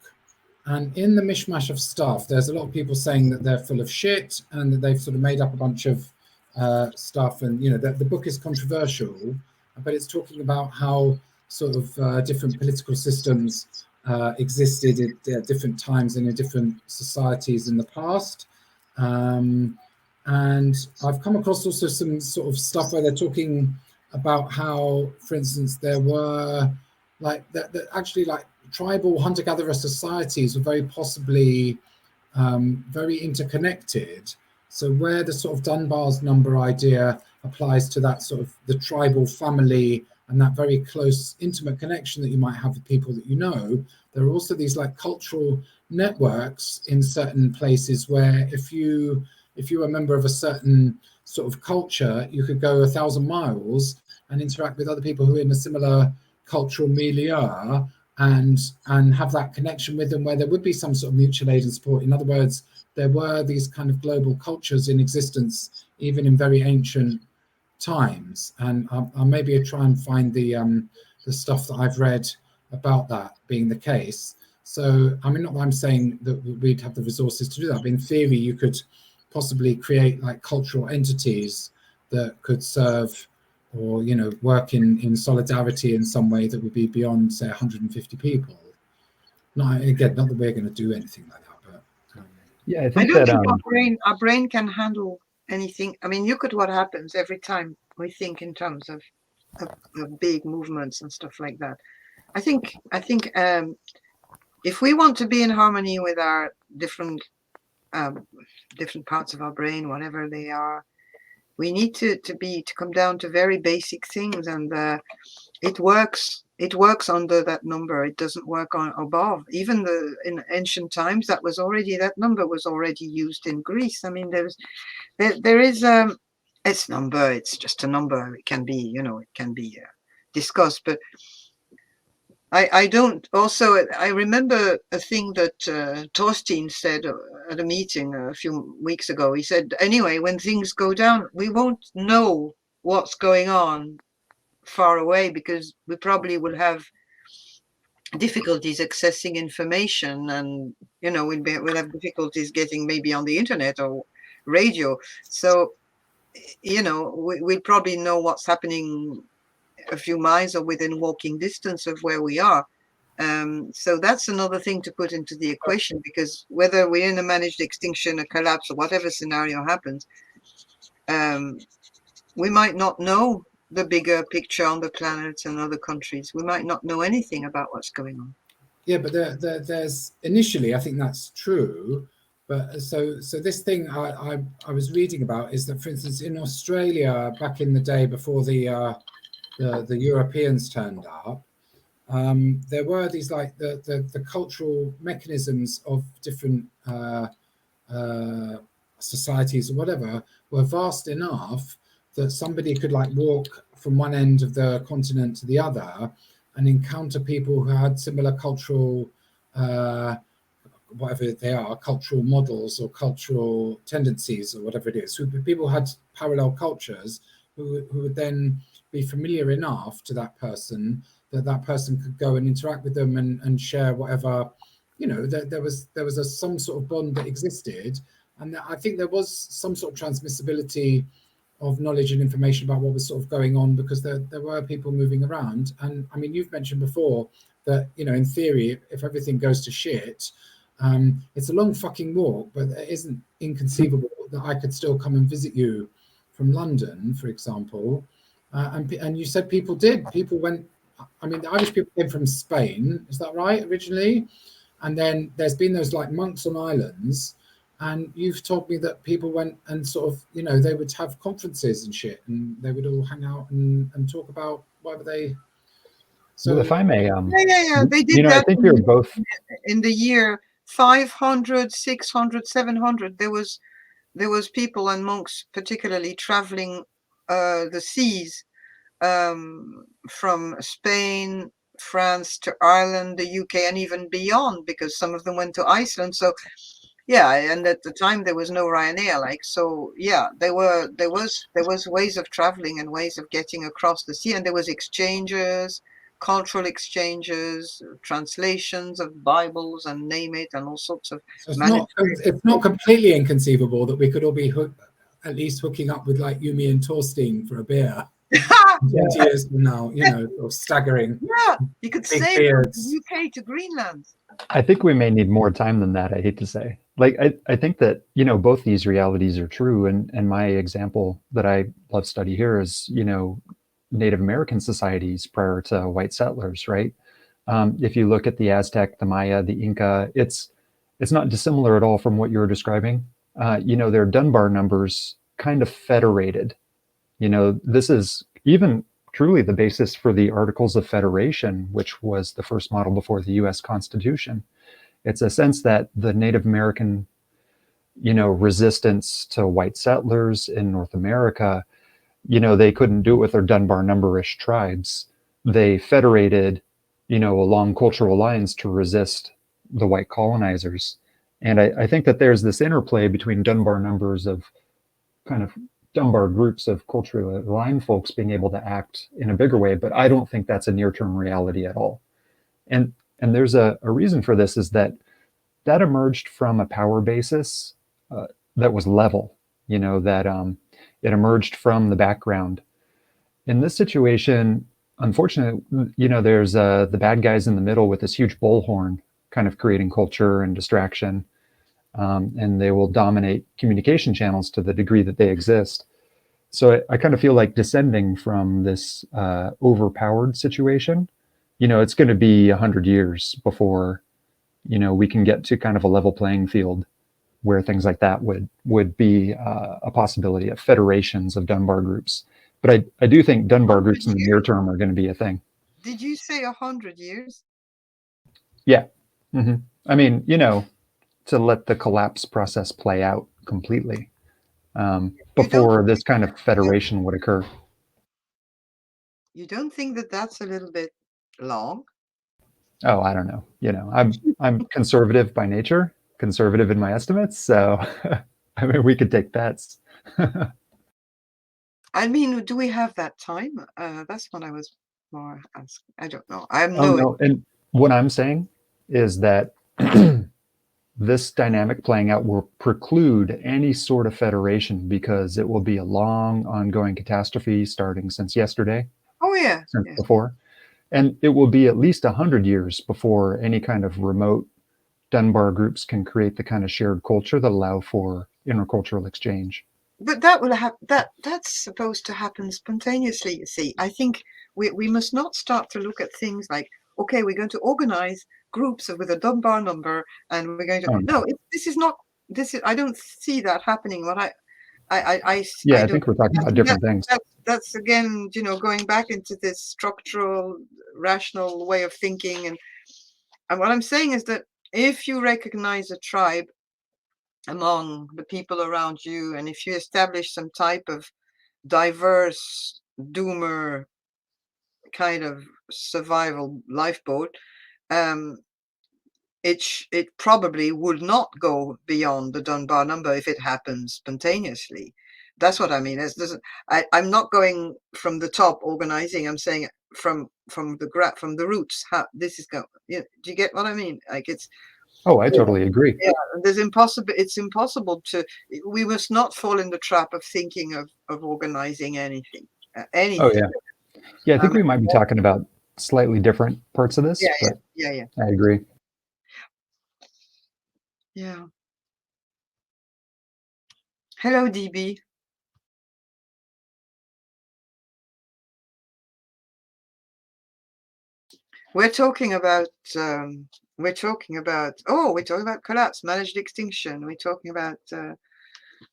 And in the mishmash of stuff, there's a lot of people saying that they're full of shit and that they've sort of made up a bunch of stuff. And, you know, the book is controversial, but it's talking about how sort of different political systems existed at different times and in different societies in the past. And I've come across also some sort of stuff where they're talking about how, for instance, there were like that actually like tribal hunter-gatherer societies were very possibly very interconnected. So where the sort of Dunbar's number idea applies to that sort of the tribal family and that very close, intimate connection that you might have with people that you know, there are also these like cultural networks in certain places where if you were a member of a certain sort of culture, you could go 1,000 miles and interact with other people who are in a similar cultural milieu and have that connection with them where there would be some sort of mutual aid and support. In other words, there were these kind of global cultures in existence, even in very ancient times. And I'll maybe try and find the stuff that I've read about that being the case. So, I mean, not that I'm saying that we'd have the resources to do that, but in theory, you could possibly create like cultural entities that could serve or, you know, work in solidarity in some way that would be beyond, say, 150 people. Not, again, not that we're going to do anything like that, but... Yeah, I I think don't that... think our brain can handle anything. I mean, look at what happens every time we think in terms of big movements and stuff like that. I think if we want to be in harmony with our different parts of our brain, whatever they are, we need to come down to very basic things, and it works under that number. It doesn't work on above. Even in ancient times, that number was already used in Greece. I mean, there is it's number. It's just a number. It can be, you know, it can be discussed, but I don't. Also, I remember a thing that Thorstein said at a meeting a few weeks ago. He said, anyway, when things go down, we won't know what's going on far away because we probably will have difficulties accessing information, and, you know, we'll have difficulties getting maybe on the internet or radio. So, you know, we'll probably know what's happening a few miles or within walking distance of where we are. So that's another thing to put into the equation, because whether we're in a managed extinction, a collapse, or whatever scenario happens, we might not know the bigger picture on the planet and other countries. We might not know anything about what's going on. Yeah, but there's initially, I think that's true. But so this thing I was reading about is that, for instance, in Australia back in the day before the Europeans turned up, there were these like the cultural mechanisms of different societies or whatever were vast enough that somebody could like walk from one end of the continent to the other and encounter people who had similar cultural whatever they are, cultural models or cultural tendencies or whatever it is. So people had parallel cultures who would then be familiar enough to that person that person could go and interact with them and share whatever, you know, there was some sort of bond that existed. And I think there was some sort of transmissibility of knowledge and information about what was sort of going on, because there were people moving around. And I mean, you've mentioned before that, you know, in theory, if everything goes to shit, it's a long fucking walk, but it isn't inconceivable that I could still come and visit you from London, for example. And you said people went, I mean, the Irish people came from Spain, is that right, originally? And then there's been those like monks on islands, and you've told me that people went and sort of, you know, they would have conferences and shit, and they would all hang out and talk about whatever they. Well, if So I may, Yeah. They did I that think you're both. in the year 500, 600, 700. There was people and monks particularly traveling the seas, from Spain, France to Ireland, the UK, and even beyond, because some of them went to Iceland. So yeah, and at the time there was no Ryanair, like, so yeah, there was ways of traveling and ways of getting across the sea, and there was exchanges, cultural exchanges, translations of Bibles and name it, and all sorts of manuscripts. it's not completely inconceivable that we could all be at least hooking up with like Yumi and Torstein for a beer 20 years from now, you know, or staggering. Yeah, you could Big sail from beards. the UK to Greenland. I think we may need more time than that. I hate to say. Like, I think that, both these realities are true. And my example that I love study here is, Native American societies prior to white settlers, right? If you look at the Aztec, the Maya, the Inca, it's not dissimilar at all from what you were describing. Their Dunbar numbers kind of federated. This is even truly the basis for the Articles of Federation, which was the first model before the US Constitution. It's a sense that the Native American, resistance to white settlers in North America, they couldn't do it with their Dunbar numberish tribes. They federated, along cultural lines to resist the white colonizers. And I think that there's this interplay between Dunbar numbers of kind of Dunbar groups of culturally aligned folks being able to act in a bigger way, but I don't think that's a near-term reality at all. And there's a reason for this, is that emerged from a power basis that was level, that it emerged from the background. In this situation, unfortunately, there's the bad guys in the middle with this huge bullhorn kind of creating culture and distraction. And they will dominate communication channels to the degree that they exist. So I kind of feel like descending from this overpowered situation, it's going to be 100 years before, we can get to kind of a level playing field where things like that would be a possibility of federations of Dunbar groups. But I do think Dunbar groups in the near term are going to be a thing. Did you say 100 years? Yeah. Mm-hmm. I mean, to let the collapse process play out completely before this kind of federation would occur. You don't think that that's a little bit long? Oh, I don't know. I'm conservative by nature, conservative in my estimates. So, I mean, we could take bets. I mean, do we have that time? That's what I was more asking. I don't know. I'm Oh no, and what I'm saying is that this dynamic playing out will preclude any sort of federation, because it will be a long, ongoing catastrophe starting since yesterday, Oh yeah, since yes. before. And it will be at least 100 years before any kind of remote Dunbar groups can create the kind of shared culture that allow for intercultural exchange. But that will have that's supposed to happen spontaneously, you see. I think we must not start to look at things like, okay, we're going to organize groups with a Dunbar number, and we're going to Oh, no, this is not this is I don't see that happening. What yeah, I I don't think we're talking I about think different things. that's again, going back into this structural, rational way of thinking, and what I'm saying is that if you recognize a tribe among the people around you, and if you establish some type of diverse doomer kind of survival lifeboat, um, it probably would not go beyond the Dunbar number if it happens spontaneously. That's what I mean. I'm not going from the top organizing. I'm saying from the roots. How this is going. Do you get what I mean? Like it's. Oh, I totally agree. Yeah, it's impossible to. We must not fall in the trap of thinking of organizing anything. Oh, yeah. Yeah, I think Um, we might be talking about slightly different parts of this, yeah, but yeah. I agree. Yeah. Hello, DB. we're talking about we're talking about collapse, managed extinction. We're talking about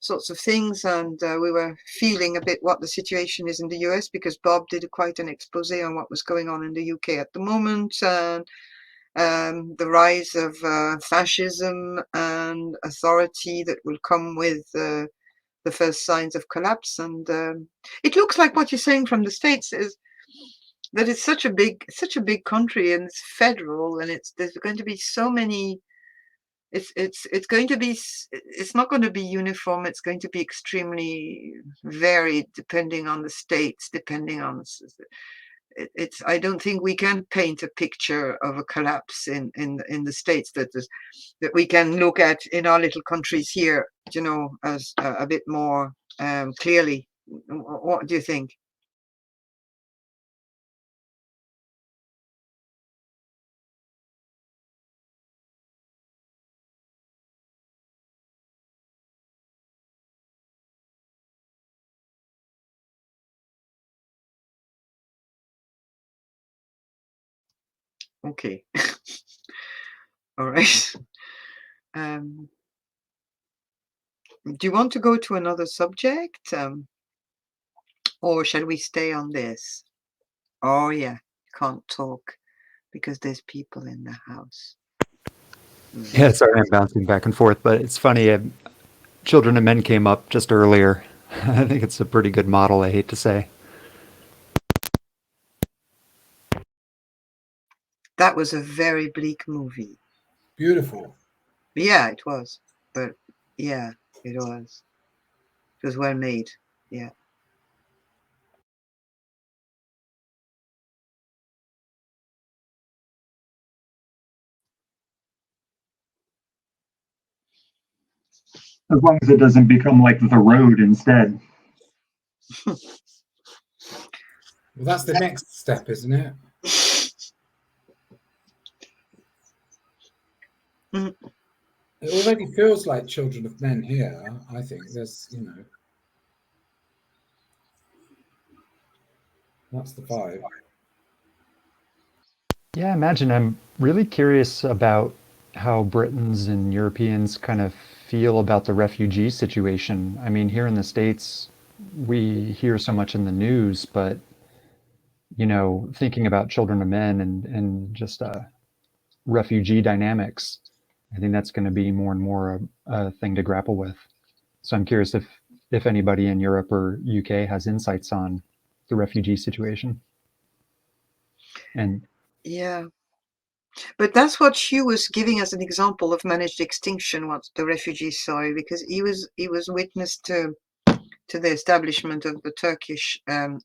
sorts of things, and we were feeling a bit what the situation is in the US, because Bob did quite an expose on what was going on in the UK at the moment, and the rise of fascism and authority that will come with the first signs of collapse. And it looks like what you're saying from the States is that it's such a big country, and it's federal, and there's going to be so many. It's going to be it's not going to be uniform. It's going to be extremely varied depending on the states, depending on it's. I don't think we can paint a picture of a collapse in the states that we can look at in our little countries here, as a bit more clearly. What do you think? Okay. All right. Um, do you want to go to another subject, or shall we stay on this? Oh yeah, can't talk because there's people in the house. Yeah, sorry, I'm bouncing back and forth, but it's funny. Children and Men came up just earlier. I think it's a pretty good model, I hate to say. That was a very bleak movie. Beautiful. Yeah, it was. But yeah, it was. It was well made. Yeah. As long as it doesn't become like The Road instead. Well, that's the next step, isn't it? Mm. It already feels like Children of Men here. I think there's, that's the vibe. Yeah, imagine. I'm really curious about how Britons and Europeans kind of feel about the refugee situation. I mean, here in the States, we hear so much in the news, but thinking about Children of Men and just refugee dynamics, I think that's going to be more and more a thing to grapple with. So I'm curious if anybody in Europe or UK has insights on the refugee situation. And Yeah. But that's what Hugh was giving as an example of managed extinction, what the refugees saw, because he was witness to the establishment of the Turkish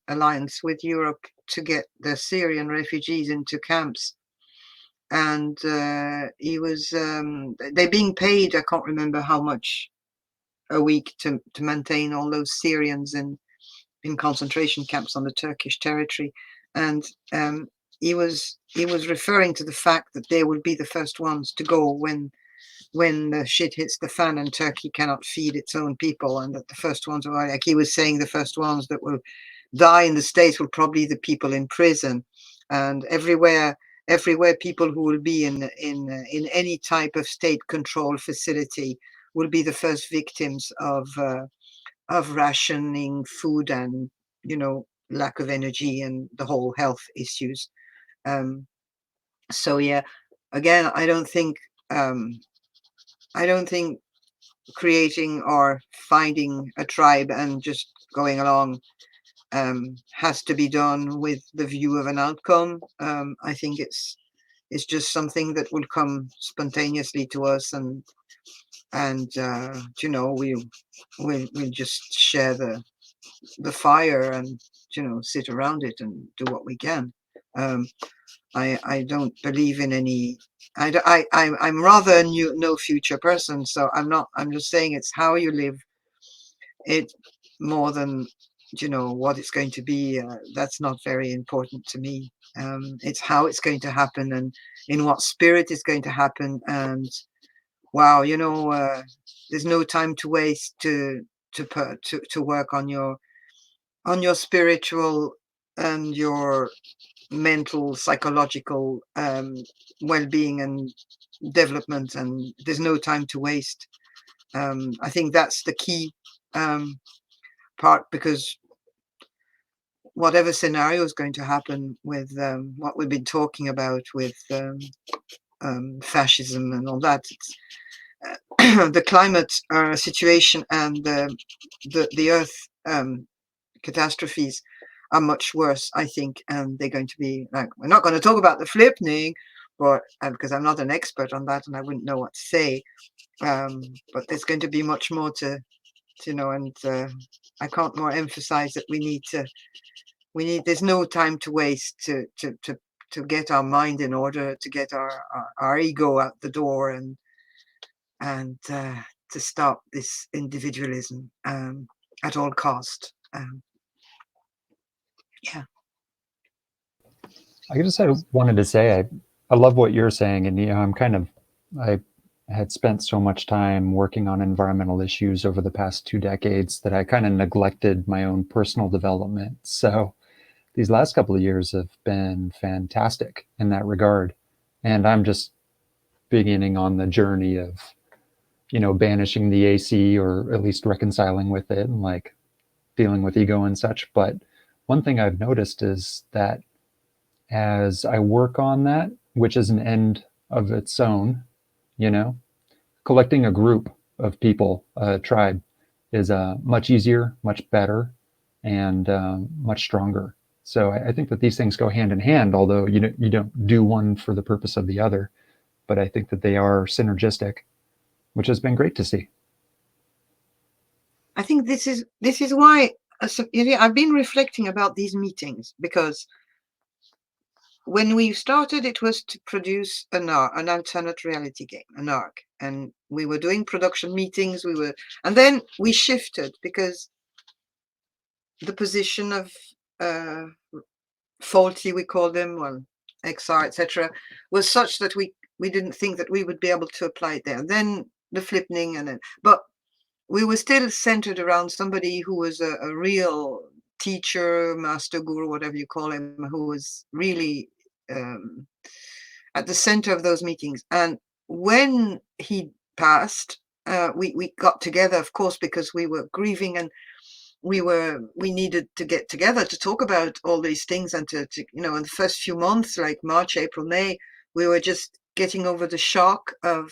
alliance with Europe to get the Syrian refugees into camps. And they're being paid, I can't remember how much a week to maintain all those Syrians in concentration camps on the Turkish territory. And he was referring to the fact that they will be the first ones to go when the shit hits the fan and Turkey cannot feed its own people, and that the first ones are, like he was saying, the first ones that will die in the States will probably be the people in prison, and everywhere people who will be in any type of state control facility will be the first victims of rationing food and lack of energy and the whole health issues. So yeah, again, I don't think creating or finding a tribe and just going along has to be done with the view of an outcome. I think it's just something that will come spontaneously to us, and we'll just share the fire and sit around it and do what we can. I don't believe in any. I'm rather a no future person, so I'm just saying it's how you live it more than what it's going to be. That's not very important to me. It's how it's going to happen and in what spirit it's going to happen. And wow, there's no time to waste to work on your spiritual and your mental, psychological well-being and development, and there's no time to waste. I think that's the key part, because whatever scenario is going to happen with what we've been talking about with fascism and all that, it's, the climate situation and the earth catastrophes are much worse, I think, and they're going to be like, we're not going to talk about the flipping, but because I'm not an expert on that and I wouldn't know what to say, but there's going to be much more to know, and I can't more emphasize that we need there's no time to waste to get our mind in order, to get our ego out the door, and to stop this individualism at all cost. Yeah. I just wanted to say I love what you're saying, and I had spent so much time working on environmental issues over the past 2 decades that I kind of neglected my own personal development. So these last couple of years have been fantastic in that regard, and I'm just beginning on the journey of banishing the AC, or at least reconciling with it, and like dealing with ego and such. But one thing I've noticed is that as I work on that, which is an end of its own, collecting a group of people, a tribe, is much easier, much better, and much stronger. So I think that these things go hand in hand, although you don't do one for the purpose of the other. But I think that they are synergistic, which has been great to see. I think this is why I've been reflecting about these meetings, because when we started, it was to produce an alternate reality game, an ARC, and we were doing production meetings. And then we shifted because the position of faulty, we call them, well, XR, etc., was such that we didn't think that we would be able to apply it there. And then the flipping, but we were still centered around somebody who was a real teacher, master, guru, whatever you call him, who was really at the center of those meetings. And when he passed, we got together, of course, because we were grieving, and we needed to get together to talk about all these things, and to in the first few months, like March, April, May, we were just getting over the shock of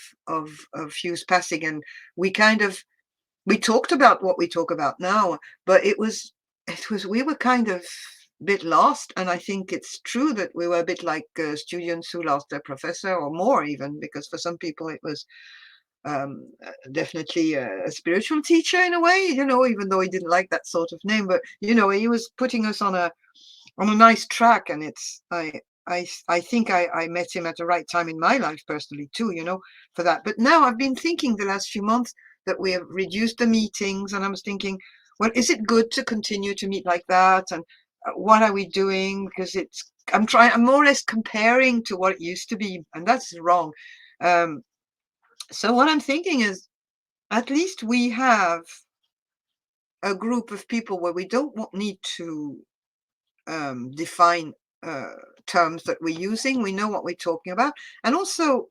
Hugh's passing, and we talked about what we talk about now, but we were kind of a bit lost. And I think it's true that we were a bit like students who lost their professor, or more even, because for some people it was definitely a spiritual teacher in a way, even though he didn't like that sort of name, but he was putting us on a nice track. And I think I met him at the right time in my life personally too, for that. But now I've been thinking the last few months that we have reduced the meetings, and I was thinking, well, is it good to continue to meet like that? And what are we doing? Because I'm more or less comparing to what it used to be, and that's wrong. So what I'm thinking is, at least we have a group of people where we don't need to define terms that we're using. We know what we're talking about, and also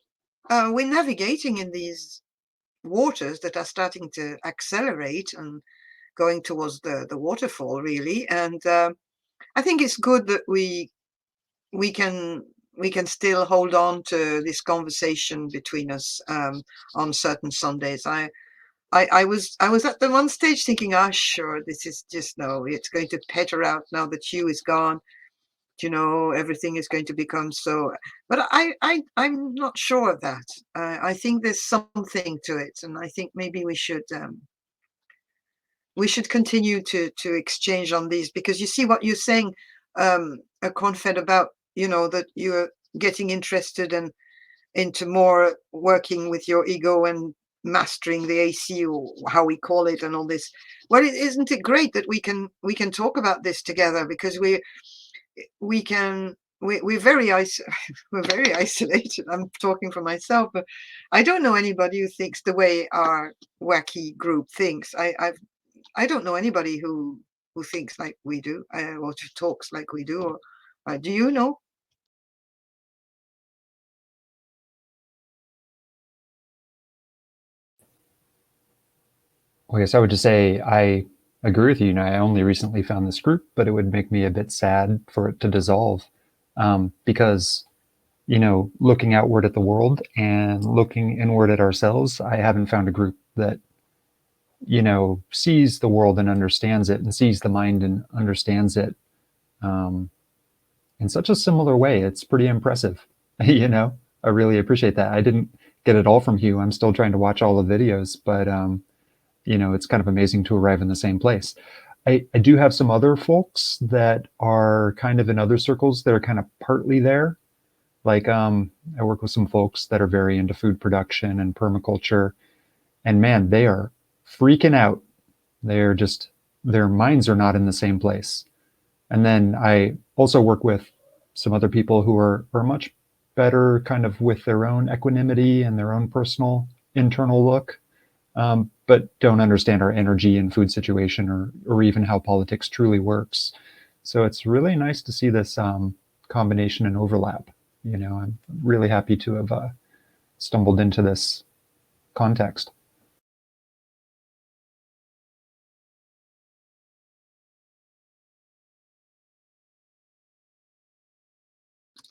we're navigating in these waters that are starting to accelerate and going towards the waterfall, really. And I think it's good that we can still hold on to this conversation between us on certain Sundays. I was at the one stage thinking, sure, this is just, no, it's going to peter out now that Hugh is gone. Everything is going to become so. But I'm not sure of that. I think there's something to it, and I think maybe we should continue to exchange on these, because you see what you're saying, Confed, about that you're getting interested and into more working with your ego and mastering the AC, or how we call it, and all this. Well, isn't it great that we can talk about this together, because we're very we're very isolated. I'm talking for myself, but I don't know anybody who thinks the way our wacky group thinks. I don't know anybody who thinks like we do, or talks like we do, Do you know? Well, I guess I would just say I agree with you. You know, I only recently found this group, but it would make me a bit sad for it to dissolve, because, you know, looking outward at the world and looking inward at ourselves, I haven't found a group that, you know, sees the world and understands it, and sees the mind and understands it, um, in such a similar way. It's pretty impressive. You know, I really appreciate that. I didn't get it all from Hugh. I'm still trying to watch all the videos, but you know, it's kind of amazing to arrive in the same place. I do have some other folks that are kind of in other circles that are kind of partly there. Like, I work with some folks that are very into food production and permaculture, and man, they are freaking out. They're just, their minds are not in the same place. And then I also work with some other people who are much better kind of with their own equanimity and their own personal internal look, but don't understand our energy and food situation, or even how politics truly works. So it's really nice to see this combination and overlap. You know, I'm really happy to have stumbled into this context.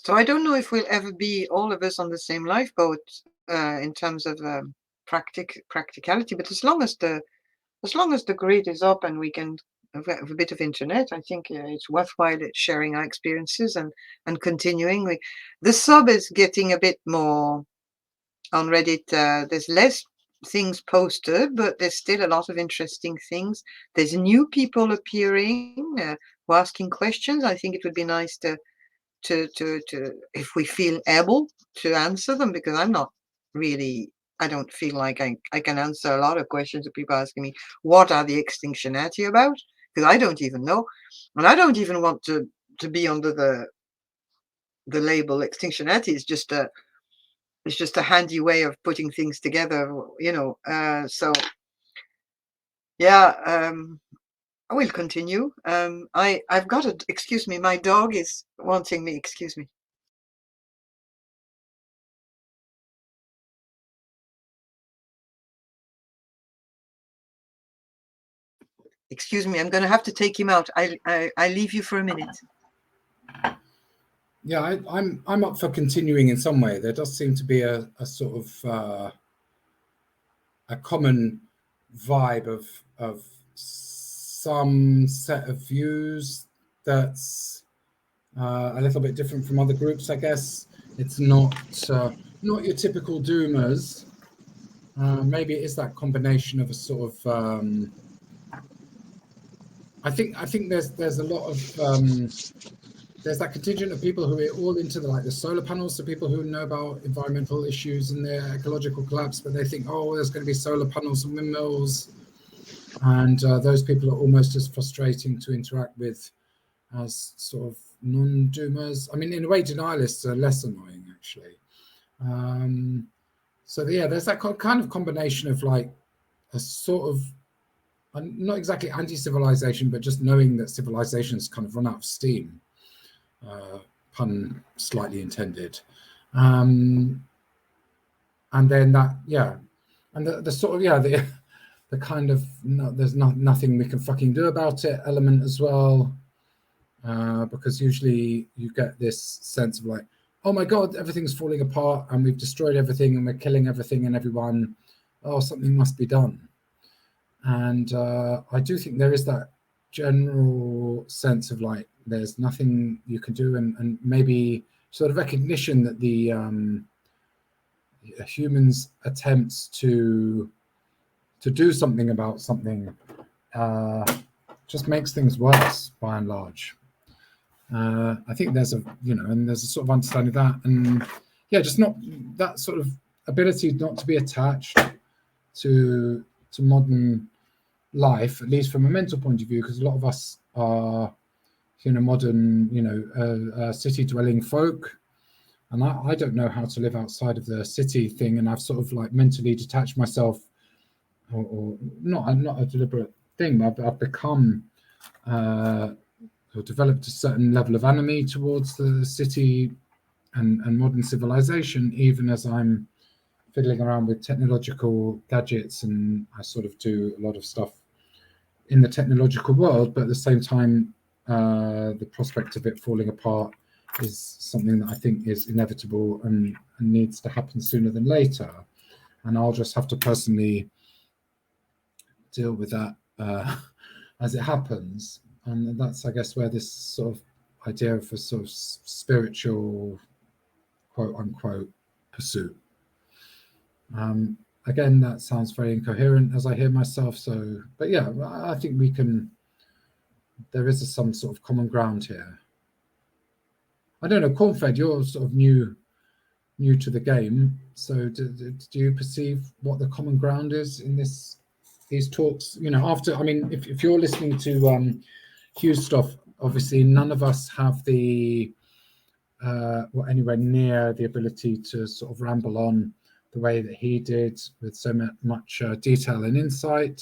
So I don't know if we'll ever be all of us on the same lifeboat in terms of practicality. But as long as the grid is up and we can have a bit of internet, I think it's worthwhile sharing our experiences and continuing. The sub is getting a bit more on Reddit. There's less things posted, but there's still a lot of interesting things. There's new people appearing who are asking questions. I think it would be nice to if we feel able to answer them, because I don't feel like I can answer a lot of questions that people are asking me. What are the Extinctionati about? Because I don't even know, and I don't even want to be under the label Extinctionati. It's just a handy way of putting things together, you know. So yeah, I will continue. I've got to excuse me. My dog is wanting me. Excuse me. Excuse me, I'm going to have to take him out. I leave you for a minute. Yeah, I'm up for continuing in some way. There does seem to be a sort of a common vibe of some set of views that's a little bit different from other groups, I guess. It's not your typical doomers. Maybe it is that combination of a sort of I think there's a lot of there's that contingent of people who are all into the solar panels, so people who know about environmental issues and their ecological collapse, but they think, oh, there's going to be solar panels and windmills, and those people are almost as frustrating to interact with as sort of non-doomers. I mean, in a way, denialists are less annoying, actually. So yeah, there's that kind of combination of like a sort of not exactly anti-civilization, but just knowing that civilization's kind of run out of steam. Pun slightly intended. And then that, yeah, and the sort of, yeah, the kind of there's nothing we can fucking do about it element as well, because usually you get this sense of like, oh my god, everything's falling apart and we've destroyed everything and we're killing everything and everyone. Oh, something must be done. And I do think there is that general sense of like there's nothing you can do, and maybe sort of recognition that the humans' attempts to do something about something just makes things worse by and large. I think there's and there's a sort of understanding of that, and yeah, just not that sort of ability not to be attached to modern life, at least from a mental point of view, because a lot of us are modern city-dwelling folk, and I don't know how to live outside of the city thing, and I've sort of like mentally detached myself, or not a deliberate thing, but I've become or developed a certain level of enemy towards the city and modern civilization, even as I'm fiddling around with technological gadgets, and I sort of do a lot of stuff in the technological world, but at the same time, the prospect of it falling apart is something that I think is inevitable and needs to happen sooner than later. And I'll just have to personally deal with that as it happens. And that's, I guess, where this sort of idea of a sort of spiritual, quote unquote, pursuit. Again, that sounds very incoherent as I hear myself. So, but yeah, I think we can, there is some sort of common ground here. I don't know, Cornfed, you're sort of new to the game. So do you perceive what the common ground is in these talks? You know, after, I mean, if you're listening to Hugh's stuff, obviously none of us have the, or anywhere near the ability to sort of ramble on the way that he did with so much detail and insight.